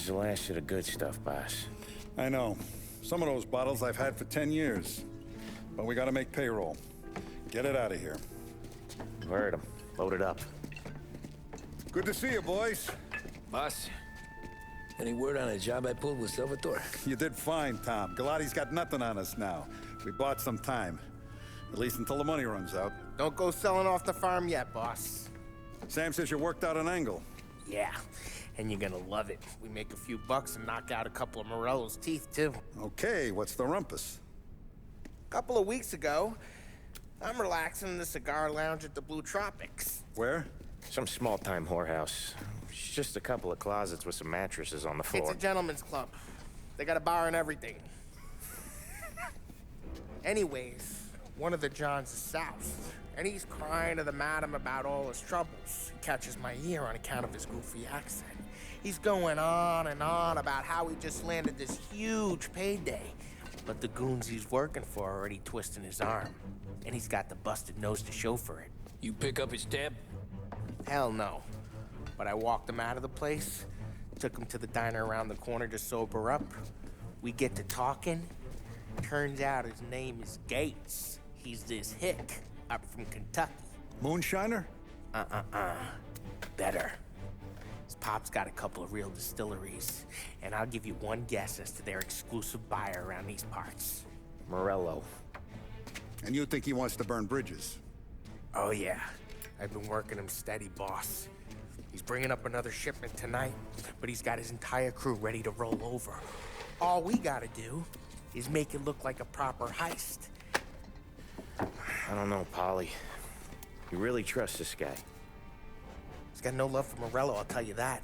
is the last of the good stuff, boss. I know. Some of those bottles I've had for 10 years. But we gotta make payroll. Get it out of here. You've heard him. Load it up. Good to see you, boys. Boss, any word on a job I pulled with Salvatore? You did fine, Tom. Galati's got nothing on us now. We bought some time. At least until the money runs out. Don't go selling off the farm yet, boss. Sam says you worked out an angle. Yeah, and you're gonna love it. We make a few bucks and knock out a couple of Morello's teeth, too. Okay, what's the rumpus? A couple of weeks ago, I'm relaxing in the cigar lounge at the Blue Tropics. Where? Some small-time whorehouse. It's just a couple of closets with some mattresses on the floor. It's a gentleman's club. They got a bar and everything. Anyways, one of the Johns is south, and he's crying to the madam about all his troubles. He catches my ear on account of his goofy accent. He's going on and on about how he just landed this huge payday, but the goons he's working for are already twisting his arm, and he's got the busted nose to show for it. You pick up his tab? Hell no. But I walked him out of the place, took him to the diner around the corner to sober up. We get to talking. Turns out his name is Gates. He's this hick up from Kentucky. Moonshiner? Better. His pop's got a couple of real distilleries, and I'll give you one guess as to their exclusive buyer around these parts. Morello. And you think he wants to burn bridges? Oh yeah. I've been working him steady, boss. He's bringing up another shipment tonight, but he's got his entire crew ready to roll over. All we gotta do is make it look like a proper heist. I don't know, Polly. You really trust this guy? He's got no love for Morello, I'll tell you that.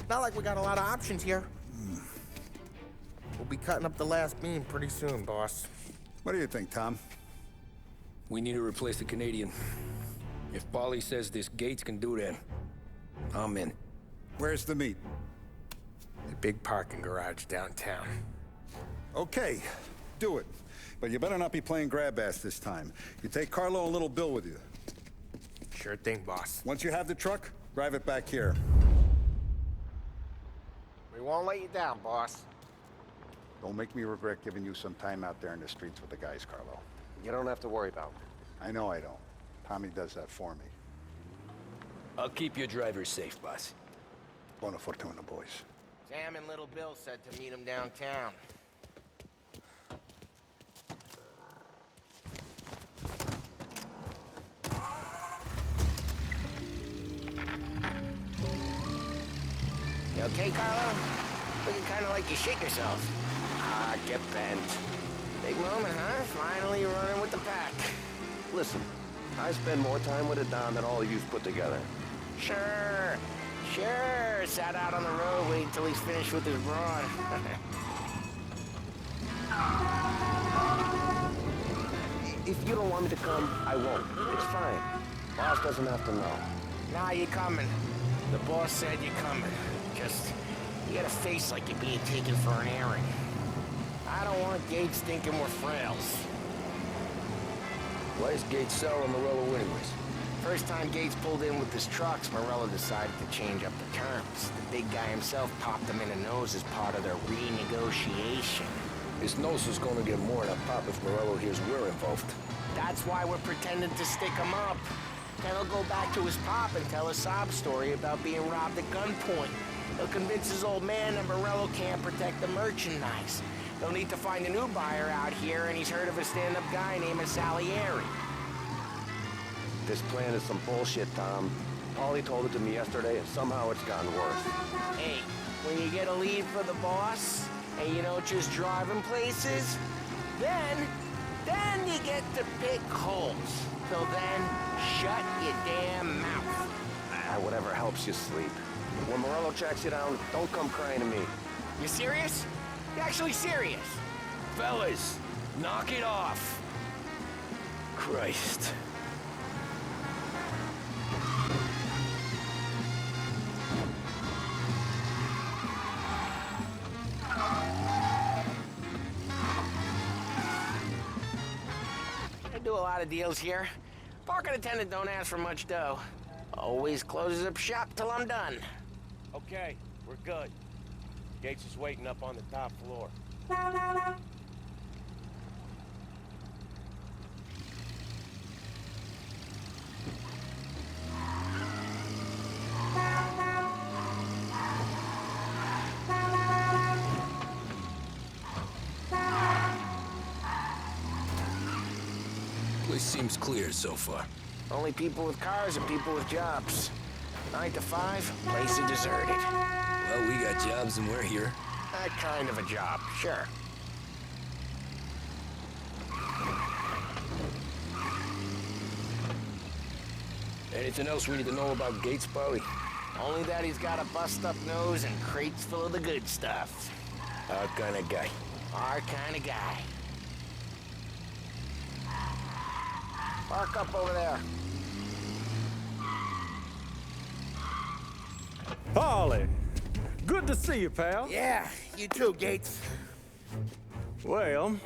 Not like we got a lot of options here. We'll be cutting up the last beam pretty soon, boss. What do you think, Tom? We need to replace the Canadian. If Polly says this Gates can do that, I'm in. Where's the meet? The big parking garage downtown. Okay, do it. But you better not be playing grab ass this time. You take Carlo and Little Bill with you. Sure thing, boss. Once you have the truck, drive it back here. We won't let you down, boss. Don't make me regret giving you some time out there in the streets with the guys, Carlo. You don't have to worry about it. I know I don't. Tommy does that for me. I'll keep your driver safe, boss. Buona fortuna, boys. Sam and Little Bill said to meet him downtown. You okay, Carlo? Looking kind of like you shit yourself. Ah, get bent. Big moment, huh? Finally running with the pack. Listen, I spend more time with a Don than all of you put together. Sure. Sat out on the road waiting till he's finished with his broad. If you don't want me to come, I won't. It's fine. Boss doesn't have to know. Nah, you're coming. The boss said you're coming. Just, you got a face like you're being taken for an airing. I don't want Gates thinking we're frails. Why is Gates selling Morello anyways? First time Gates pulled in with his trucks, Morello decided to change up the terms. The big guy himself popped him in the nose as part of their renegotiation. His nose is gonna get more than a pop if Morello hears we're involved. That's why we're pretending to stick him up. Then he'll go back to his pop and tell a sob story about being robbed at gunpoint. He'll convince his old man that Morello can't protect the merchandise. They'll need to find a new buyer out here, and he's heard of a stand-up guy named Salieri. This plan is some bullshit, Tom. Paulie told it to me yesterday, and somehow it's gotten worse. Hey, when you get a lead for the boss, and you don't just drive him places, then you get to pick holes. Till then, shut your damn mouth. Whatever helps you sleep. When Morello tracks you down, don't come crying to me. You serious? You actually serious? Fellas, knock it off. Christ. I do a lot of deals here. Parking attendant don't ask for much dough. Always closes up shop till I'm done. Okay, We're good. Gates is waiting up on the top floor. Place seems clear so far. Only people with cars and people with jobs. 9 to 5, place is deserted. Well, we got jobs and we're here. That kind of a job, sure. Anything else we need to know about Gates, Polly? Only that he's got a bust-up nose and crates full of the good stuff. Our kind of guy. Our kind of guy. Park up over there. Polly, good to see you, pal. Yeah, you too, Gates. Well,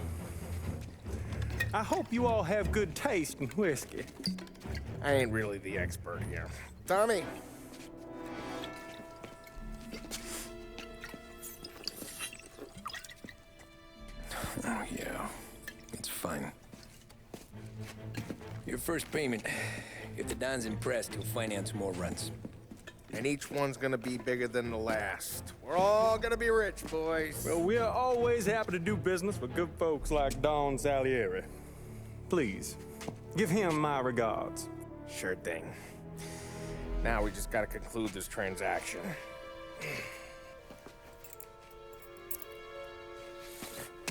I hope you all have good taste in whiskey. I ain't really the expert here. Tommy. Oh, yeah. It's fine. Your first payment. If the Don's impressed, he'll finance more runs. And each one's gonna be bigger than the last. We're all gonna be rich, boys. Well, we are always happy to do business with good folks like Don Salieri. Please, give him my regards. Sure thing. Now we just gotta conclude this transaction.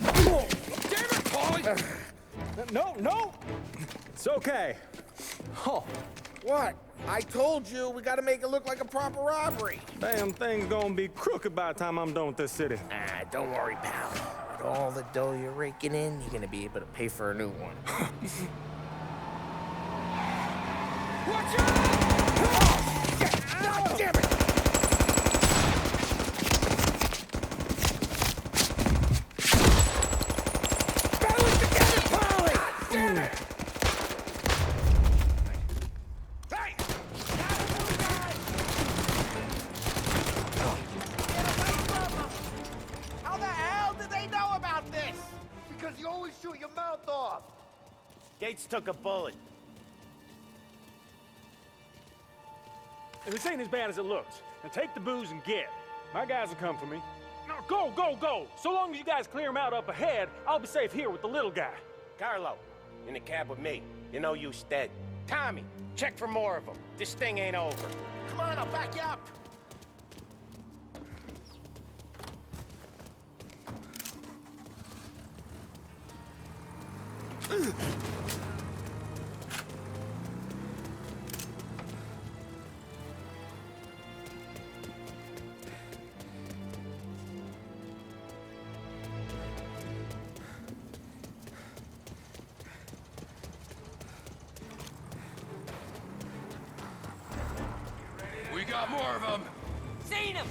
Oh, damn it, Polly! No! It's okay. Oh, What? I told you we gotta make it look like a proper robbery. damn thing's gonna be crooked by the time I'm done with this city. Ah, don't worry, pal. With all the dough you're raking in, you're gonna be able to pay for a new one. Watch out! God damn it! Balance together, Polly! Damn it! Hey! How the hell did they know about this? Because you always shoot your mouth off. Gates took a bullet. This ain't as bad as it looks. Now take the booze and get. My guys will come for me. Now go! So long as you guys clear him out up ahead, I'll be safe here with the little guy. Carlo, in the cab with me. You know you stead. Tommy, check for more of them. This thing ain't over. Come on, I'll back you up. We got more of them. Seen him!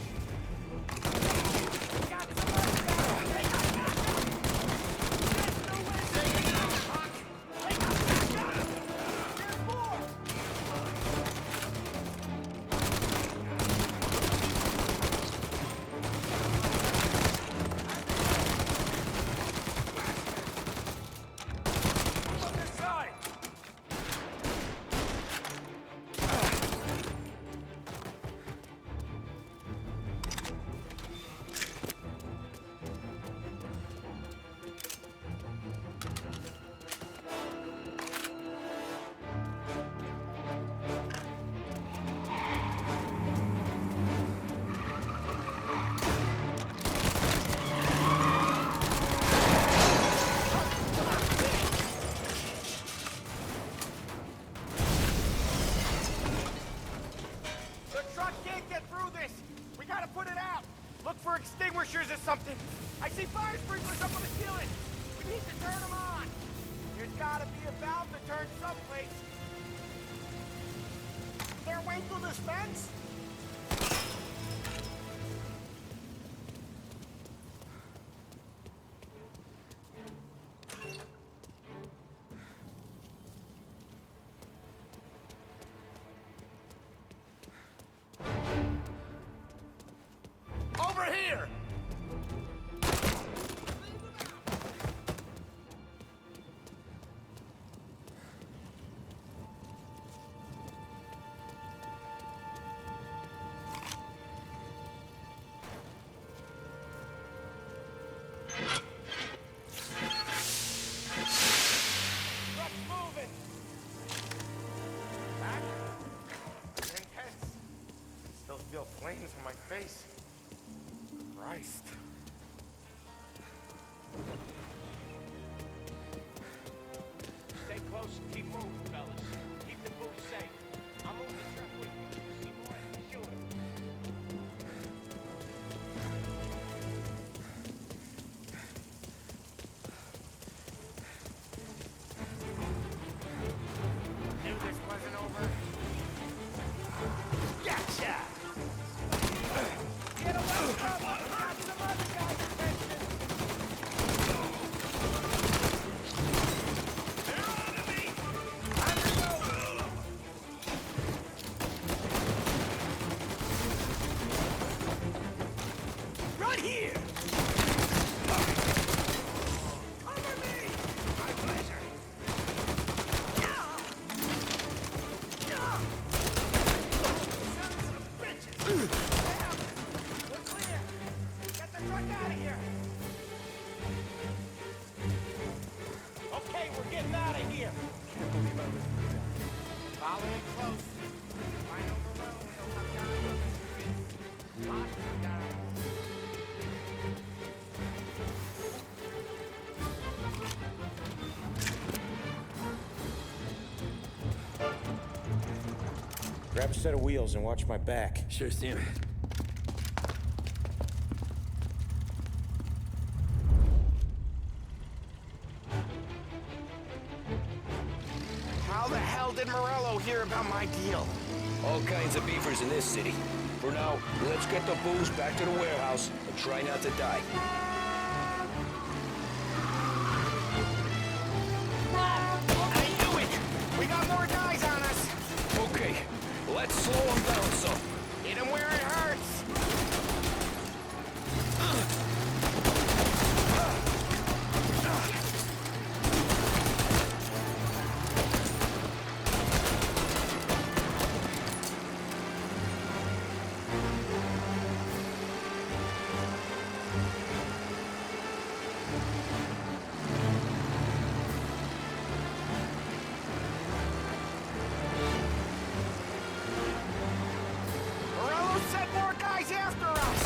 for extinguishers or something. I see fire sprinklers up on the ceiling. We need to turn them on. There's gotta be a valve to turn someplace. Is there a way through this fence? Christ. Stay close and keep moving, fellas. Keep the booth safe. I'll move the truck with you. See more? Shoot him. Knew this wasn't over. Gotcha! Get away from him! Got some other guy's attention! They're on to me! I'm reloading! Right here! Cover me! My pleasure! We're clear! Get the truck out of here! Okay, we're getting out of here! Can't believe I was following close. Final Morello, he'll come down with his feet. Lock him down. Grab a set of wheels and watch my back. Sure, Sam. How the hell did Morello hear about my deal? All kinds of beefers in this city. For now, let's get the booze back to the warehouse and try not to die. I knew it! We got more guys on us! Okay, let's slow them down some. Hit him where it hurts! Morello sent more guys after us!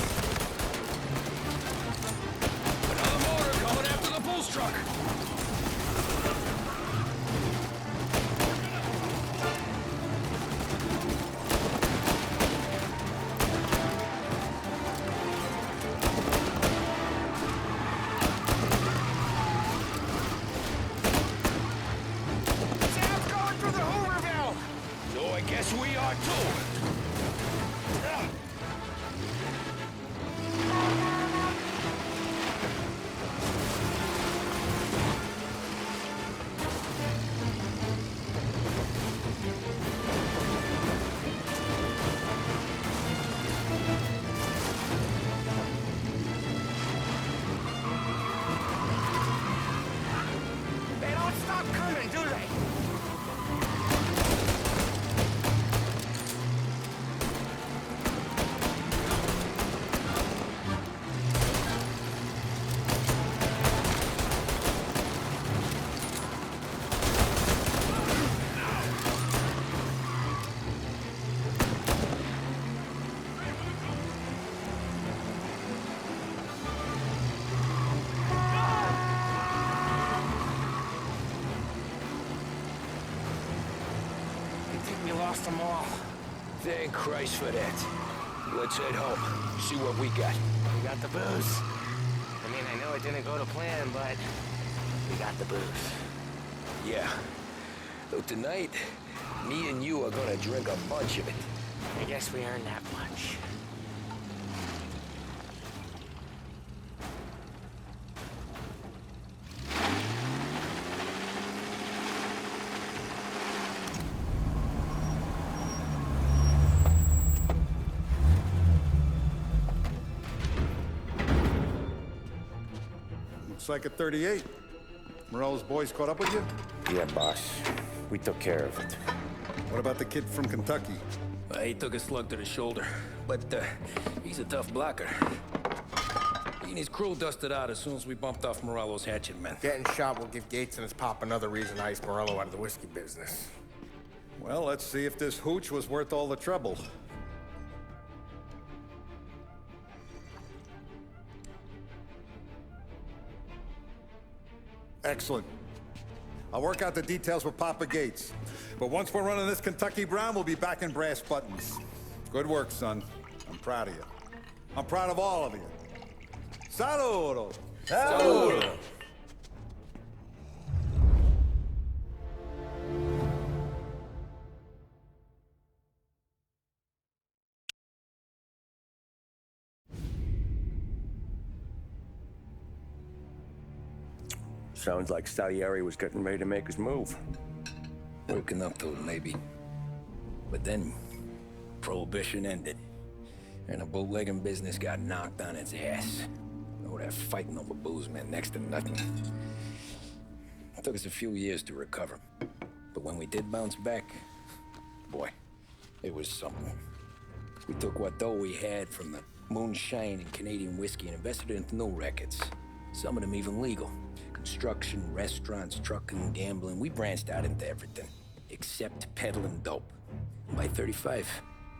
Another motor coming after the booze truck. Sam's going through the Hooverville! So I guess we are too. They don't stop coming, do they? You think we lost them all? Thank Christ for that. Let's head home. See what we got. We got the booze. I mean, I know it didn't go to plan, but we got the booze. Yeah. Though tonight, me and you are gonna drink a bunch of it. I guess we earned that much. Looks like a 38. Morello's boys caught up with you? Yeah, boss. We took care of it. What about the kid from Kentucky? He took a slug to the shoulder, but he's a tough blocker. He and his crew dusted out as soon as we bumped off Morello's hatchet men. Getting shot will give Gates and his pop another reason to ice Morello out of the whiskey business. Well, let's see if this hooch was worth all the trouble. Excellent. I'll work out the details with Papa Gates. But once we're running this Kentucky Brown, we'll be back in brass buttons. Good work, son. I'm proud of you. I'm proud of all of you. Saludo! Saludo! Sounds like Salieri was getting ready to make his move. Working up to it, maybe. But then, Prohibition ended. And the bootlegging business got knocked on its ass. Oh, that fighting over booze meant next to nothing. It took us a few years to recover. But when we did bounce back, boy, it was something. We took what dough we had from the moonshine and Canadian whiskey and invested it into new rackets. Some of them even legal. Construction, restaurants, trucking, gambling. We branched out into everything. Except peddling dope. By 35,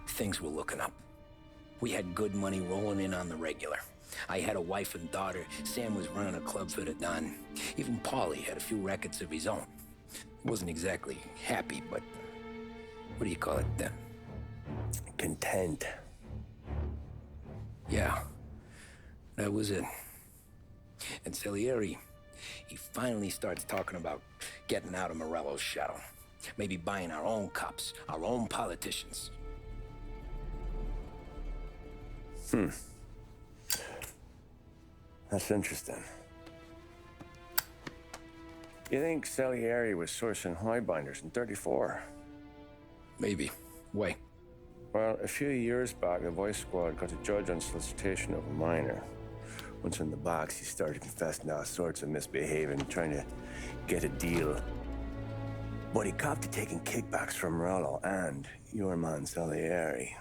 things were looking up. We had good money rolling in on the regular. I had a wife and daughter. Sam was running a club for the Don. Even Paulie had a few rackets of his own. Wasn't exactly happy, but what do you call it then? Content. Yeah, that was it. And Salieri, he finally starts talking about getting out of Morello's shadow. Maybe buying our own cops, our own politicians. That's interesting. You think Salieri was sourcing highbinders in 34? Maybe. Why? Well, a few years back, the Vice Squad got a judge on solicitation of a minor. Once in the box, he started confessing all sorts of misbehaving, trying to get a deal. But he copped to taking kickbacks from Morello and your man Salieri.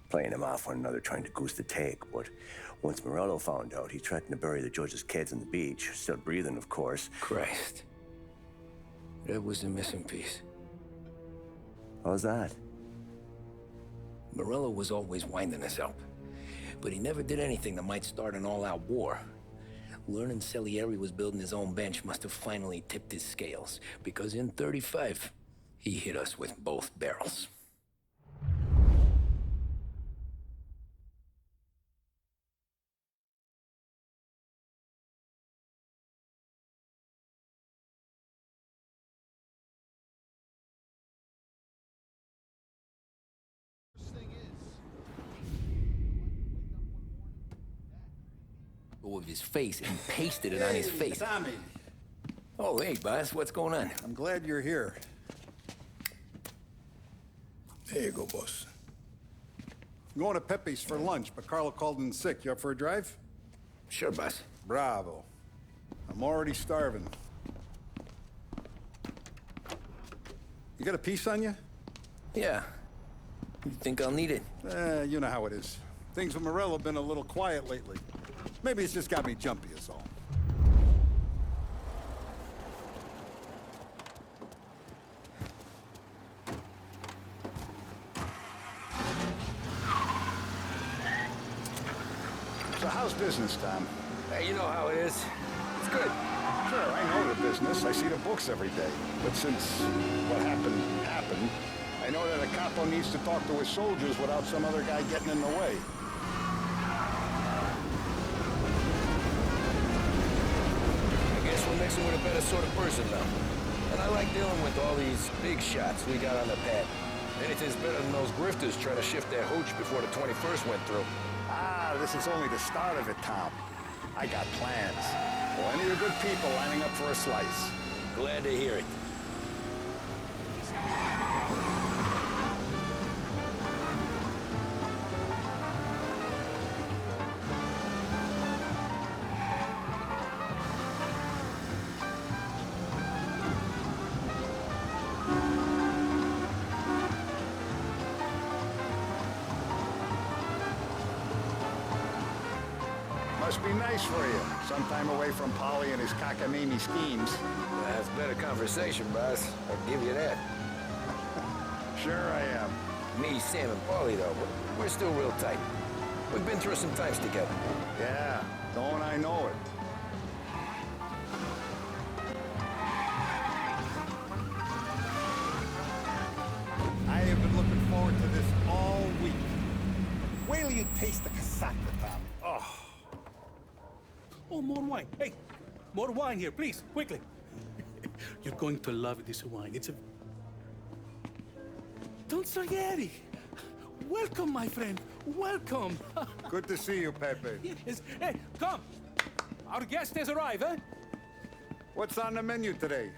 Playing them off one another, trying to goose the take. But once Morello found out, he threatened to bury the judge's kids on the beach. Still breathing, of course. Christ. That was the missing piece. How's that? Morello was always winding us up. But he never did anything that might start an all-out war. Learning Salieri was building his own bench must have finally tipped his scales. Because in 35, he hit us with both barrels. With his face and pasted it on his face. Tommy. Oh, hey, boss, what's going on? I'm glad you're here. There you go, boss. I'm going to Pepe's for lunch, but Carlo called in sick. You up for a drive? Sure, boss. Bravo. I'm already starving. You got a piece on you? Yeah. You think I'll need it? You know how it is. Things with Morello have been a little quiet lately. Maybe it's just got me jumpy, is all. So how's business, Tom? Hey, you know how it is. It's good. Sure, I know the business. I see the books every day. But since what happened, I know that a capo needs to talk to his soldiers without some other guy getting in the way. We're mixing with a better sort of person now. And I like dealing with all these big shots we got on the pad. Anything's better than those grifters trying to shift their hooch before the 21st went through. Ah, this is only the start of it, Tom. I got plans. Plenty of good people lining up for a slice. Glad to hear it. Must be nice for you. Some time away from Polly and his cockamamie schemes. That's better conversation, boss. I'll give you that. Sure I am. Me, Sam, and Paulie, though, we're still real tight. We've been through some times together. Yeah, don't I know it. to this all week. Wait till you taste the casaca, Tom. Oh, more wine. Hey, more wine here, please, quickly. You're going to love this wine. It's a... Don Salieri! Welcome, my friend. Welcome. Good to see you, Pepe. Yes. Hey, come. Our guest has arrived, eh? What's on the menu today?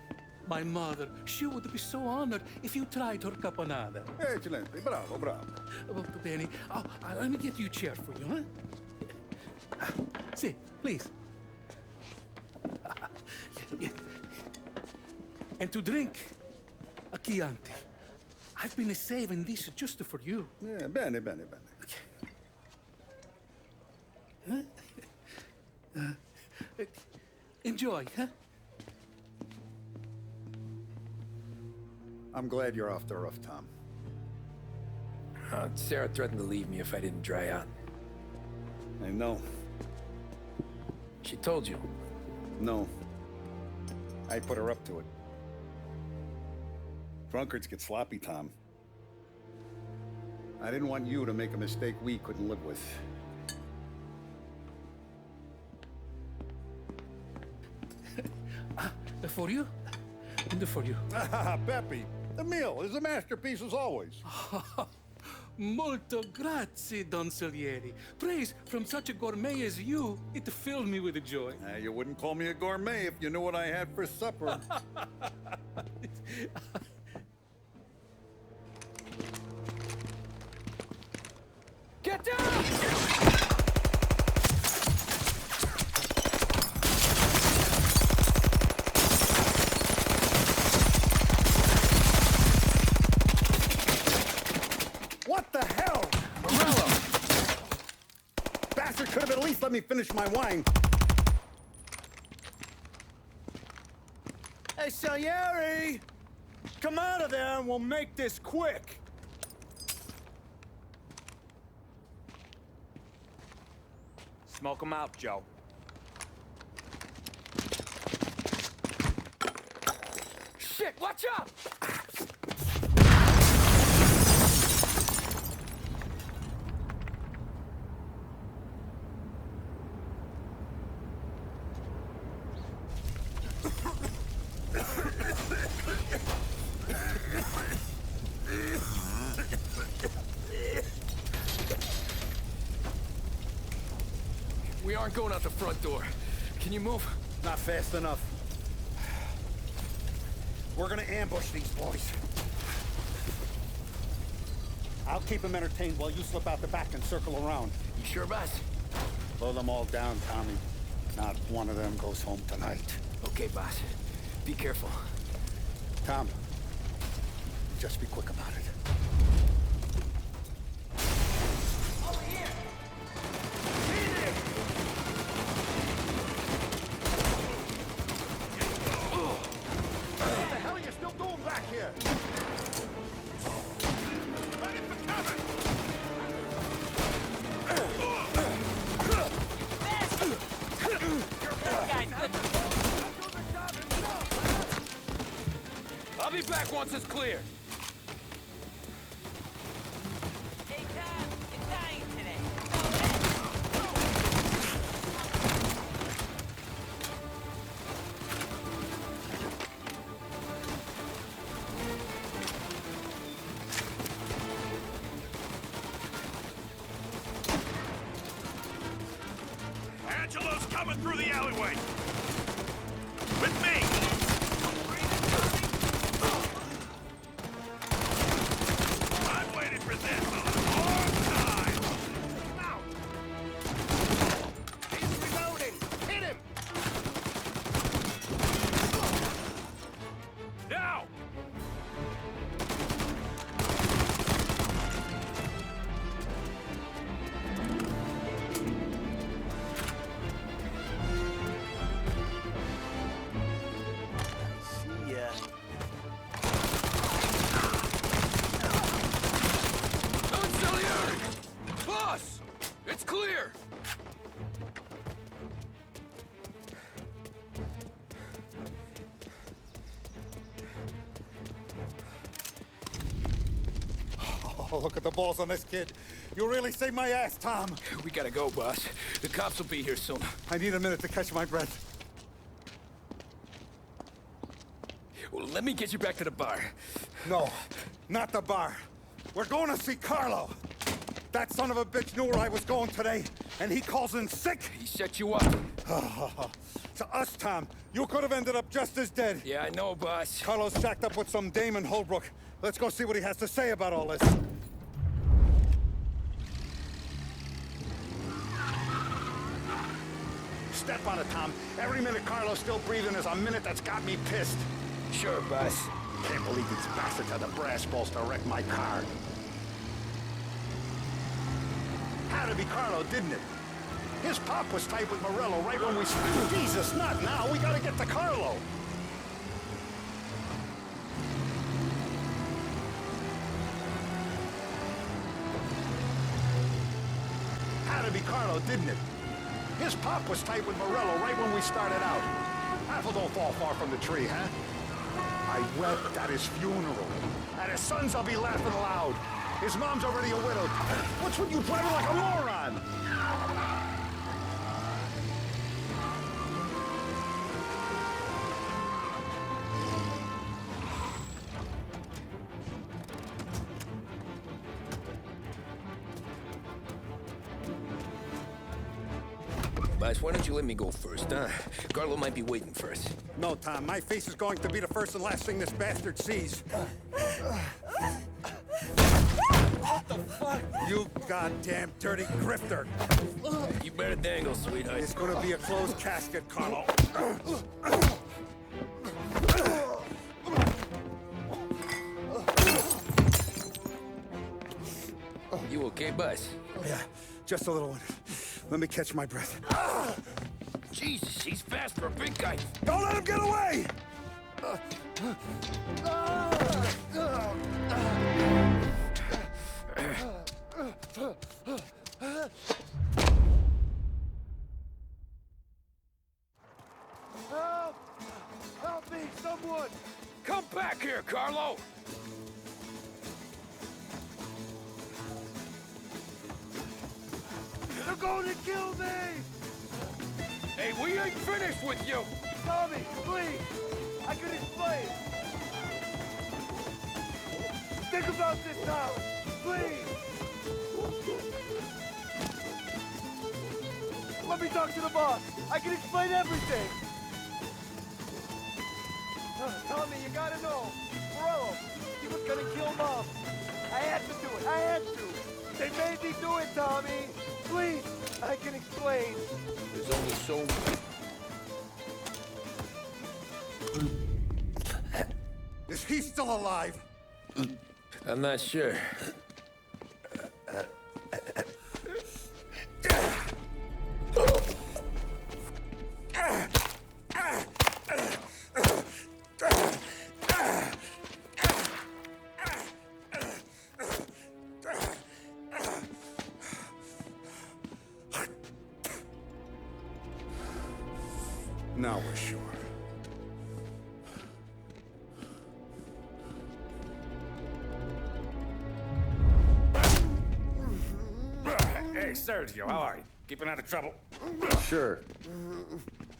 My mother, she would be so honored if you tried her caponata. Excellent. Bravo, bravo. Molto bene. Oh, let me get you a chair for you, huh? Sit, please. And to drink, a Chianti. I've been saving this just for you. Yeah, bene, bene, bene. Enjoy, huh? I'm glad you're off the roof, Tom. Sarah threatened to leave me if I didn't dry out. I know. She told you. No. I put her up to it. Drunkards get sloppy, Tom. I didn't want you to make a mistake we couldn't live with. For you? And for you. Pepe, the meal is a masterpiece as always. Molto grazie, Don Salieri. Praise from such a gourmet as you, it filled me with joy. You wouldn't call me a gourmet if you knew what I had for supper. Get down! What the hell? Morello! Bastard could have at least let me finish my wine. Hey, Salieri! Come out of there and we'll make this quick. Smoke 'em out, Joe. Shit, watch out! We aren't going out the front door. Can you move? Not fast enough. We're gonna ambush these boys. I'll keep them entertained while you slip out the back and circle around. You sure, boss? Blow them all down, Tommy. Not one of them goes home tonight. Okay, boss. Be careful. Tom, just be quick about it. I'll be back once it's clear. Hey, Tom, you're dying today. Angelo's coming through the alleyway. With me. I've waited for this a long time. Out! He's reloading! Hit him! Now! Oh, look at the balls on this kid. You really saved my ass, Tom. We gotta go, boss. The cops will be here soon. I need a minute to catch my breath. Well, let me get you back to the bar. No, not the bar. We're going to see Carlo. That son of a bitch knew where I was going today, and he calls in sick. He set you up. To us, Tom, you could have ended up just as dead. Yeah, I know, boss. Carlo's shacked up with some dame in Holbrook. Let's go see what he has to say about all this. Step on it, Tom. Every minute Carlo's still breathing is a minute that's got me pissed. Sure, boss. Can't believe these bastards had the brass balls to wreck my car. Had to be Carlo, didn't it? His pop was tight with Morello right when we... Jesus, not now! We gotta get to Carlo! Had to be Carlo, didn't it? His pop was tight with Morello right when we started out. Apple don't fall far from the tree, huh? I wept at his funeral. At his sons, I'll be laughing loud. His mom's already a widow. What's with you driving like a moron? Boss, why don't you let me go first, huh? Carlo might be waiting for us. No, Tom. My face is going to be the first and last thing this bastard sees. What the fuck? You goddamn dirty grifter. You better dangle, sweetheart. It's gonna be a closed casket, Carlo. You okay, boss? Yeah, just a little one. Let me catch my breath. Jesus, he's fast for a big guy. Don't let him get away! Help! Help me, someone! Come back here, Carlo! They're going to kill me! Hey, we ain't finished with you! Tommy, please! I can explain! Think about this now! Please! Let me talk to the boss! I can explain everything! Tommy, you gotta know! Morello, he was gonna kill Mom! I had to do it! I had to! They made me do it, Tommy! Please! I can explain! There's only so much. Is he still alive? I'm not sure. Now we're sure. Hey, Sergio, how are you? Keeping out of trouble? Sure.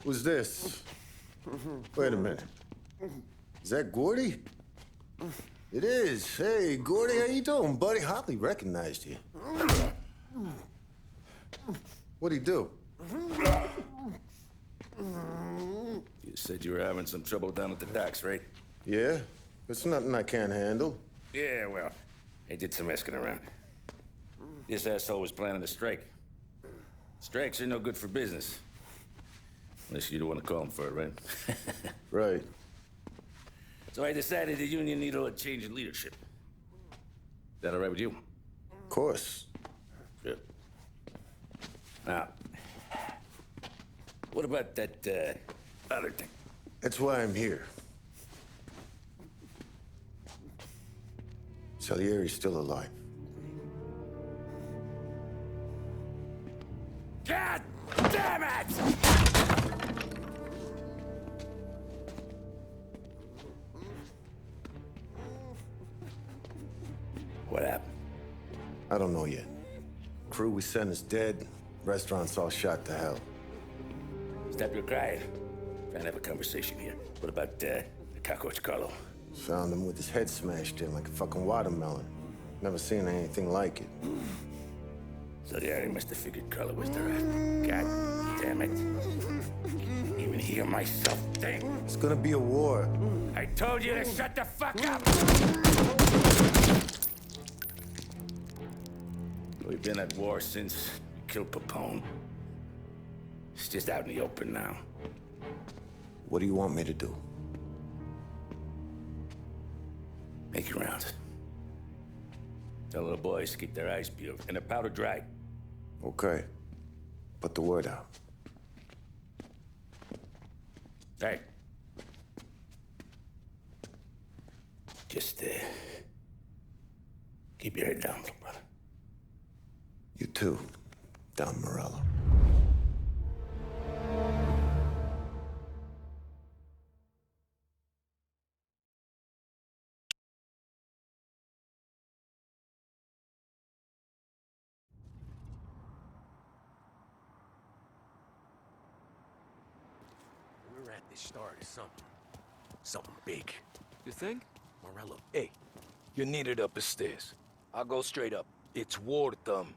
Who's this? Wait a minute. Is that Gordy? It is. Hey, Gordy, how you doing, buddy? Hardly recognized you. What'd he do? You said you were having some trouble down at the docks, right? Yeah? It's nothing I can't handle. Yeah, well, I did some asking around. This asshole was planning a strike. Strikes are no good for business. Unless you don't want to call him for it, right? Right. So I decided the union needed a change in leadership. That all right with you? Of course. Good. Now, what about that, other thing? That's why I'm here. Salieri's still alive. God damn it! What happened? I don't know yet. Crew we sent is dead. Restaurant's all shot to hell. Stop your crying. Trying to have a conversation here. What about, the cockroach Carlo? Found him with his head smashed in like a fucking watermelon. Never seen anything like it. So the area must have figured Carlo was the rat. God damn it. Even hear myself think. It's gonna be a war. I told you to shut the fuck up! We've been at war since we killed Papone. It's just out in the open now. What do you want me to do? Make your rounds. Tell little boys to keep their eyes peeled and their powder dry. Okay. Put the word out. Hey. Just, keep your head down, little brother. You too, Don Morello. We're at the start of something. Something big. You think? Morello. Hey, you're needed up the stairs. I'll go straight up. It's war, Thumb.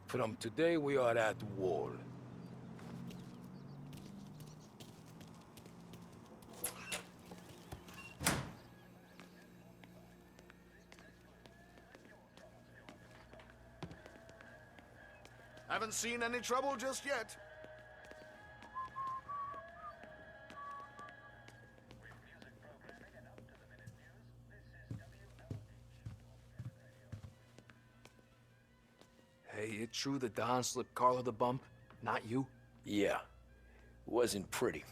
From today, we are at war. Haven't seen any trouble just yet. Hey, it true that Don slipped Carlo the bump? Not you? Yeah. It wasn't pretty.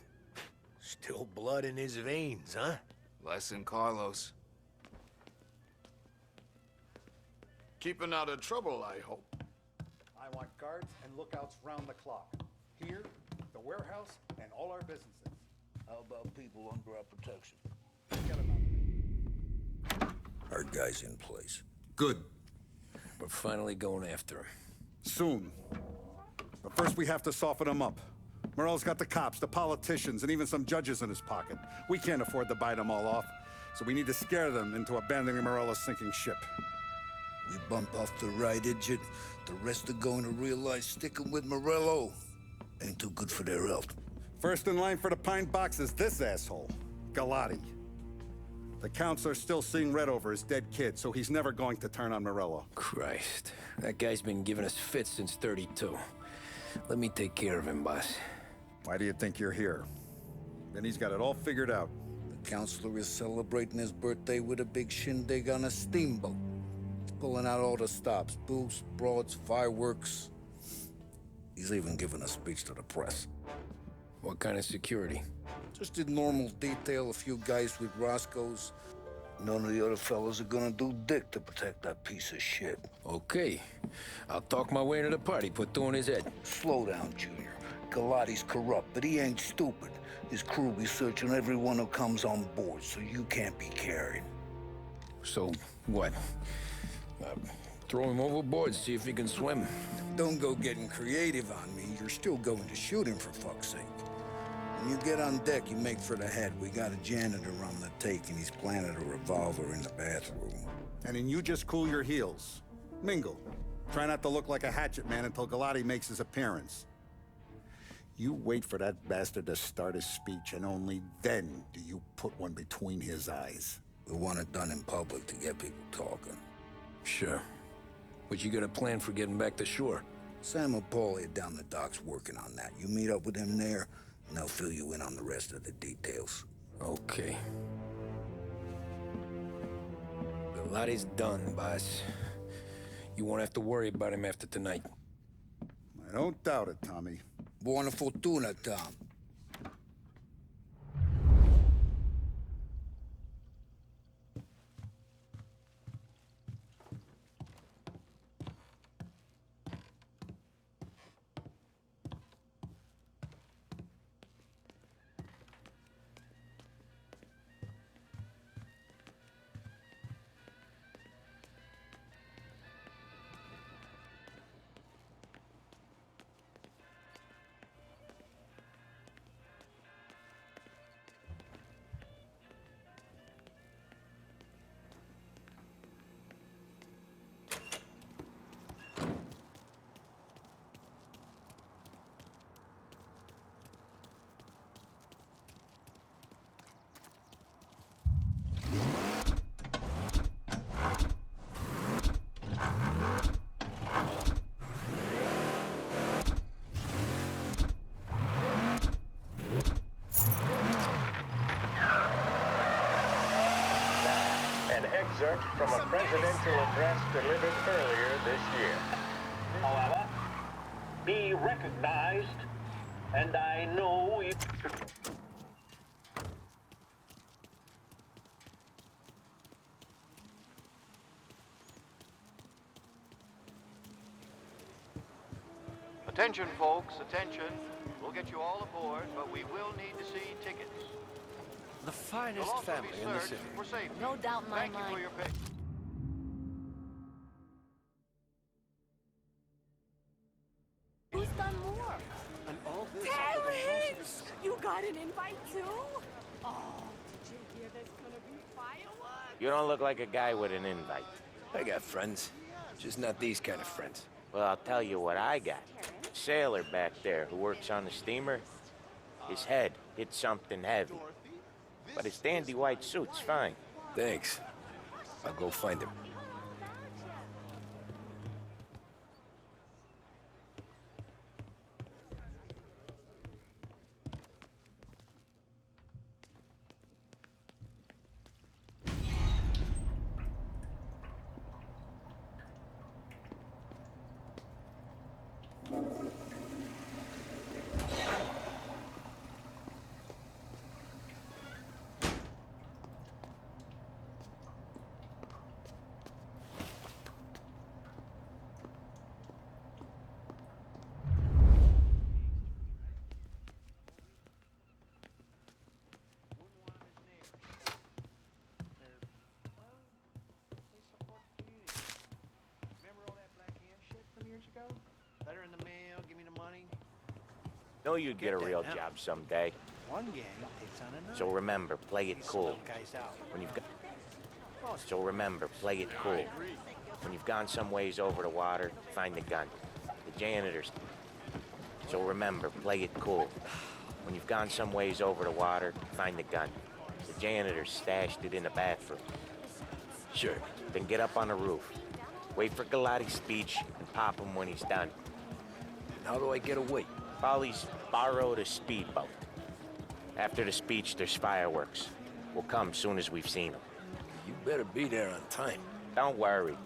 Still blood in his veins, huh? Less than Carlos. Keeping out of trouble, I hope. I want guards and lookouts round the clock. Here, the warehouse, and all our businesses. How about people under our protection? Forget about it. Our guy's in place. Good. We're finally going after him. Soon. But first we have to soften him up. Morello's got the cops, the politicians, and even some judges in his pocket. We can't afford to bite them all off, so we need to scare them into abandoning Morello's sinking ship. We bump off the right idiot, the rest are going to realize sticking with Morello ain't too good for their health. First in line for the pine box is this asshole, Galati. The counselor's still seeing red over his dead kid, so he's never going to turn on Morello. Christ. That guy's been giving us fits since 32. Let me take care of him, boss. Why do you think you're here? Then he's got it all figured out. The counselor is celebrating his birthday with a big shindig on a steamboat. He's pulling out all the stops, booze, broads, fireworks. He's even giving a speech to the press. What kind of security? Just a normal detail, a few guys with Roscoe's. None of the other fellas are gonna do dick to protect that piece of shit. Okay. I'll talk my way into the party, put two in his head. Slow down, Junior. Galati's corrupt, but he ain't stupid. His crew be searching everyone who comes on board, so you can't be carried. So, what? Throw him overboard, see if he can swim. Don't go getting creative on me. You're still going to shoot him, for fuck's sake. When you get on deck, you make for the head. We got a janitor on the take, and he's planted a revolver in the bathroom. And then you just cool your heels. Mingle. Try not to look like a hatchet man until Galati makes his appearance. You wait for that bastard to start his speech, and only then do you put one between his eyes. We want it done in public to get people talking. Sure. But you got a plan for getting back to shore? Sam Apollia down the dock's working on that. You meet up with him there, and they'll fill you in on the rest of the details. Okay. Galati's done, boss. You won't have to worry about him after tonight. I don't doubt it, Tommy. Buona fortuna, Tom. excerpt from a presidential address delivered earlier this year. However, be recognized, and I know you... Attention, folks, attention. We'll get you all aboard, but we will need to see tickets. The finest family in the city. For safety. No doubt in my Thank you for mind. your pick. Who's done more? And all this... Terrence! You got an invite too? Oh, did you hear there's gonna be fireworks? You don't look like a guy with an invite. I got friends. Just not these kind of friends. Well, I'll tell you what I got. Sailor back there who works on the steamer. His head hit something heavy. But his dandy white suit's fine. Thanks. I'll go find him. Letter in the mail, give me the money. Know you'd get a real job someday. One gang takes on another. So remember, play it cool. Guys out. When you've got... So remember, play it cool. When you've gone some ways over the water, find the gun. The janitor's... So remember, play it cool. When you've gone some ways over the water, find the gun. The janitor stashed it in the bathroom. Sure. Then get up on the roof. Wait for Galati's speech and pop him when he's done. How do I get away? Polly's borrowed a speedboat. After the speech, there's fireworks. We'll come soon as we've seen them. You better be there on time. Don't worry.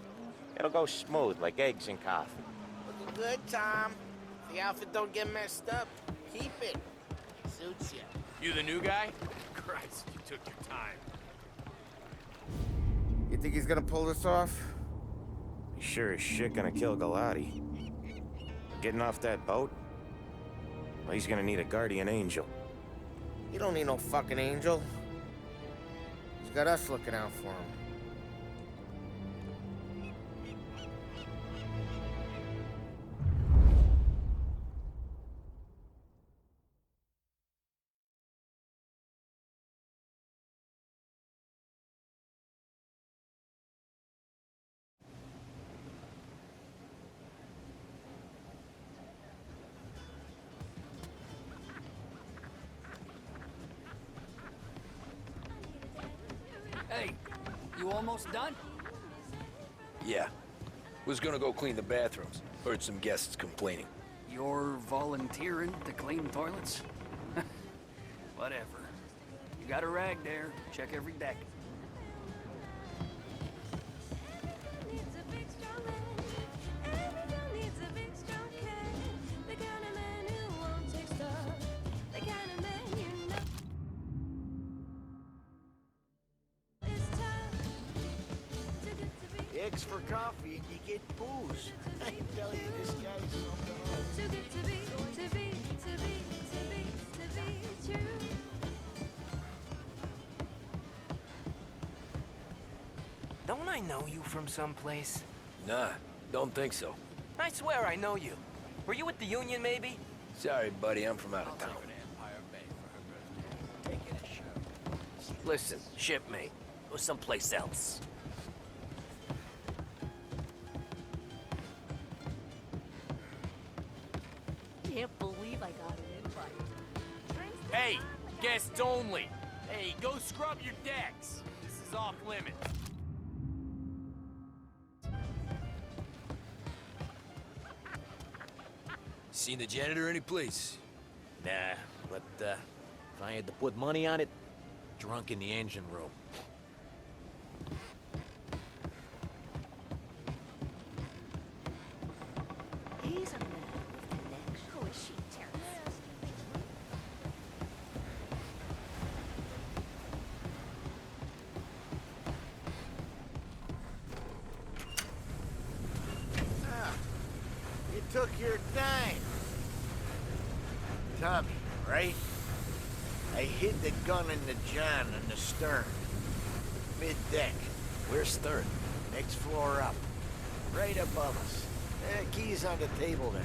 It'll go smooth like eggs and coffee. Looking good, Tom. The outfit don't get messed up. Keep it. Suits you. You the new guy? Christ, you took your time. You think he's gonna pull this off? He's sure as shit gonna kill Galati. Getting off that boat? Well, he's gonna need a guardian angel. You don't need no fucking angel. He's got us looking out for him. Hey, you almost done? Yeah. Was gonna go clean the bathrooms. Heard some guests complaining. You're volunteering to clean toilets? Whatever. You got a rag there. Check every deck. Eggs for coffee, you get booze. I tell you, this guy's something else. Don't I know you from someplace? Nah, don't think so. I swear I know you. Were you with the Union, maybe? Sorry, buddy, I'm from out of town. Listen, shipmate. Go someplace else. Can't believe I got an invite. Hey, guests only. Hey, go scrub your decks. This is off limits. Seen the janitor any place? Nah, but if I had to put money on it, drunk in the engine room. took your time. Tommy, right? I hid the gun in the John in the stern. Mid-deck. Where's stern? Next floor up. Right above us. Key's on the table there.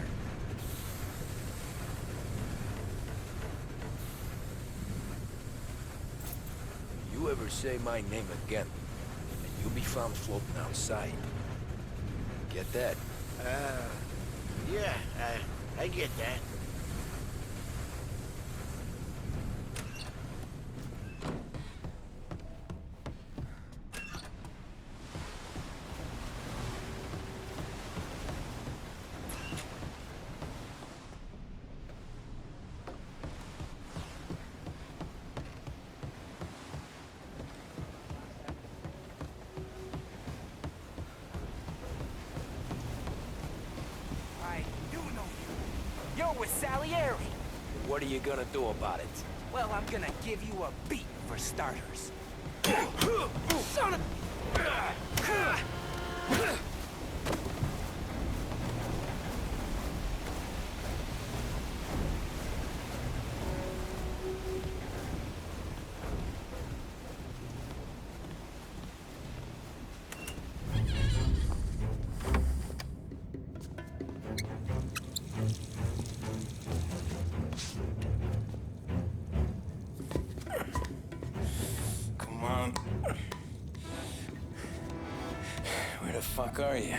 You ever say my name again, and you'll be found floating outside. Get that? Yeah, I get that. You're with Salieri. What are you gonna do about it? Well, I'm gonna give you a beat for starters. Son of... Where the fuck are you?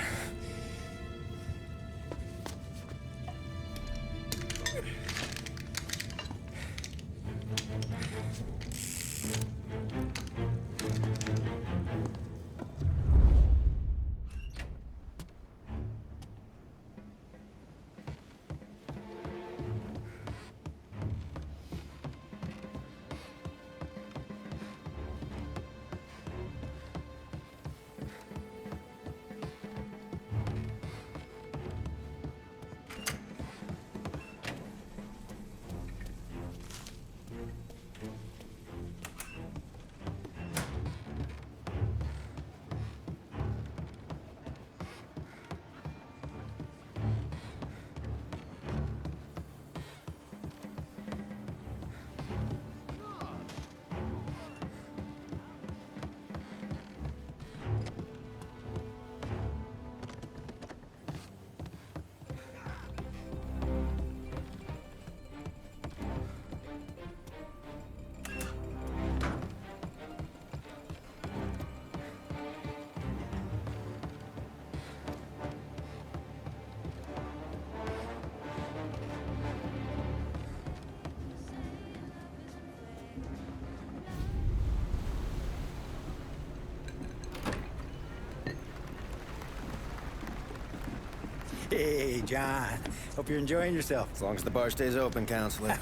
Hey, John. Hope you're enjoying yourself. As long as the bar stays open, counselor.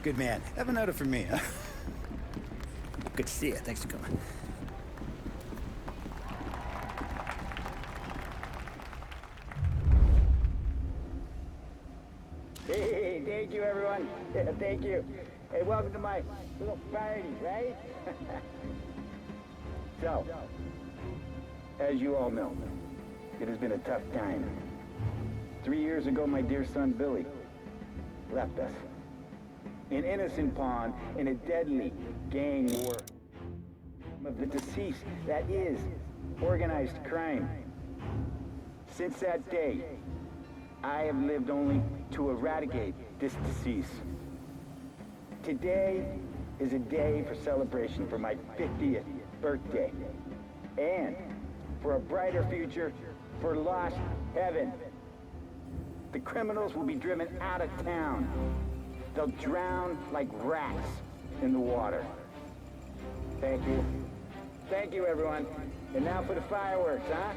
Good man. Have a note from me, huh? Good to see you. Thanks for coming. Hey, thank you, everyone. Yeah, thank you. Hey, welcome to my little party, right? So, as you all know, it has been a tough time. 3 years ago, my dear son, Billy, left us. An innocent pawn in a deadly gang war of the deceased that is organized crime. Since that day, I have lived only to eradicate this disease. Today is a day for celebration for my 50th birthday. And for a brighter future for lost heaven. The criminals will be driven out of town. They'll drown like rats in the water. Thank you. Thank you, everyone. And now for the fireworks, huh?